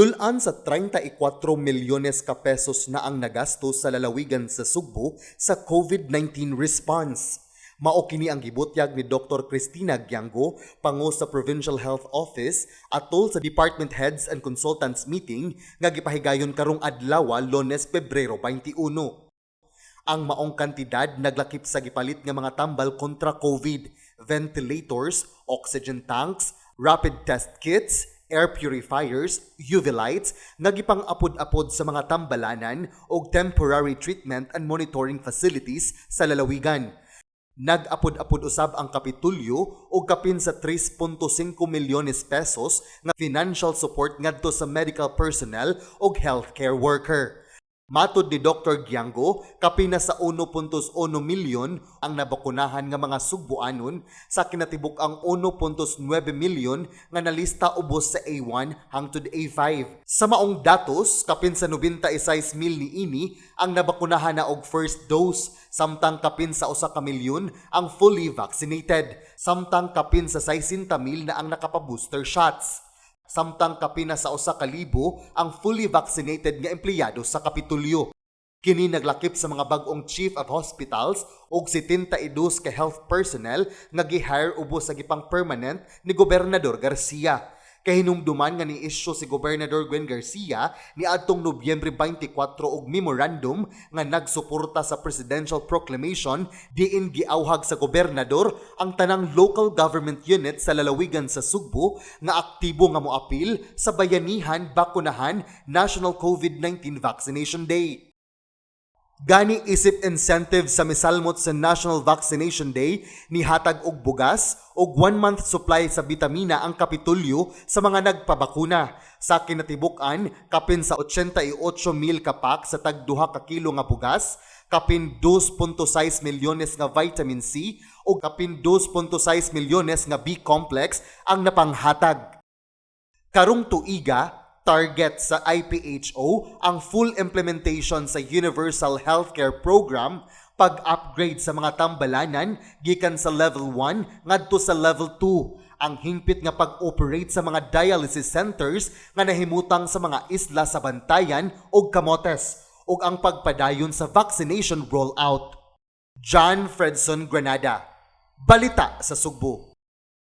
Dulan sa 34 milyones ka pesos na ang nagastos sa lalawigan sa Sugbo sa COVID-19 response. Mao kini ang gibutyag ni Dr. Cristina Giango, pangu sa Provincial Health Office atol sa Department Heads and Consultants meeting nga gipahigayon karong adlaw Lunes, Pebrero 21. Ang maong kantidad naglakip sa gipalit nga mga tambal kontra COVID, ventilators, oxygen tanks, rapid test kits, air purifiers, UV lights, nagipang-apod-apod sa mga tambalanan o temporary treatment and monitoring facilities sa lalawigan. Nag-apod-apod usab ang Kapitulyo o kapin sa 3.5 milyones pesos nga financial support ngadto sa medical personnel o healthcare worker. Matod ni Dr. Giango, kapina sa 1.1 milyon ang nabakunahan nga mga Sugboanon sa kinatibuk ang 1.9 milyon nga nalista ubos sa A1 hangtod A5. Sa maong datos, kapin sa 96 mil niini ang nabakunahan na og first dose, samtang kapin sa 1 milyon ang fully vaccinated, samtang kapin sa 60 mil na ang nakapa-booster shots. Samtang kapina sa 1,000 ang fully vaccinated nga empleyado sa Kapitulyo. Kini naglakip sa mga bag-ong Chief of Hospitals ug 72 ka health personnel nga gi-hire ubos sa gipang permanent ni Gobernador Garcia. Kahinumduman nga ni-issue si Gobernador Gwen Garcia ni adtong Nobyembre 24 og memorandum nga nagsuporta sa Presidential Proclamation diin giawhag sa gobernador ang tanang local government unit sa lalawigan sa Sugbo nga aktibo nga moapil sa Bayanihan Bakunahan National COVID-19 Vaccination Day. Gani isip incentive sa misalmot sa National Vaccination Day ni hatag og bugas og 1-month supply sa bitamina ang Kapitulyo sa mga nagpabakuna. Sa kinatibuk-an, kapin sa 88,000 ka pack sa tag 2 ka kilo nga bugas, kapin 2.6 milyones nga vitamin C o kapin 2.6 milyones nga B-complex ang napanghatag. Karong tuiga, target sa IPHO ang full implementation sa Universal Healthcare Program, pag-upgrade sa mga tambalanan gikan sa level 1 ngadto sa level 2, ang hingpit nga pag-operate sa mga dialysis centers nga nahimutang sa mga isla sa Bantayan ug Camotes, ug ang pagpadayon sa vaccination rollout. John Fredson Granada, Balita sa Sugbo.